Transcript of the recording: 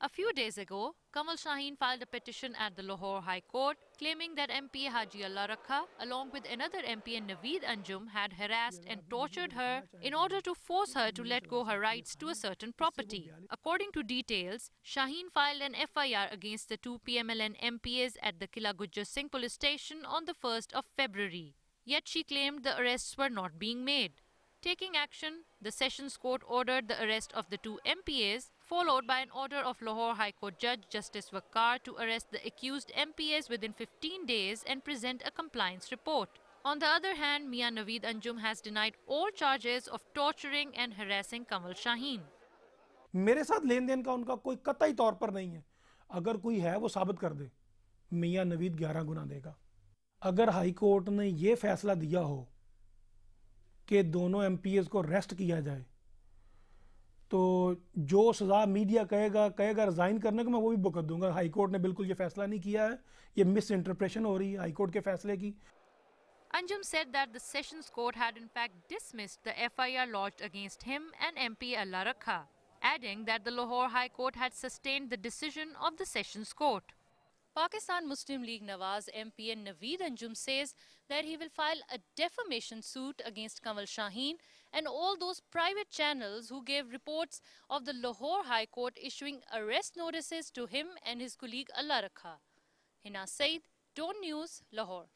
A few days ago, Kamal Shaheen filed a petition at the Lahore High Court claiming that MP Haji Allah Rakha, along with another MP Naveed Anjum, had harassed and tortured her in order to force her to let go her rights to a certain property. According to details, Shaheen filed an FIR against the two PMLN MPs at the Kila Gujjar Singh police station on the 1st of February. Yet she claimed the arrests were not being made. Taking action, the Sessions Court ordered the arrest of the two MPs, followed by an order of Lahore High Court Judge Justice Waqar to arrest the accused MPs within 15 days and present a compliance report. On the other hand, Mia Naveed Anjum has denied all charges of torturing and harassing Kamal Shaheen. मेरे साथ लेन then का उनका कोई कतई तौर पर नहीं है। अगर कोई है वो साबित कर दे, मियां नवीद 11 गुना देगा। अगर हाई कोर्ट ने ये फैसला दिया हो कि दोनों एमपीएस को अरेस्ट किया जाए, तो जो सजा मीडिया कहेगा रिजाइन करने को, मैं वो भी भुगत दूंगा। हाई कोर्ट ने बिल्कुल ये फैसला नहीं किया है, ये मिस इंटरप्रेशन हो रही है हाई कोर्ट के फैसले की। Anjum said that the Sessions Court had in fact dismissed the FIR lodged against him and MP Allah Rakha, adding that the Lahore High Court had sustained the decision of the Sessions Court. Pakistan Muslim League Nawaz MP Naveed Anjum says that he will file a defamation suit against Kamal Shaheen and all those private channels who gave reports of the Lahore High Court issuing arrest notices to him and his colleague Allah Rakha. Hina Saeed, Dawn News, Lahore.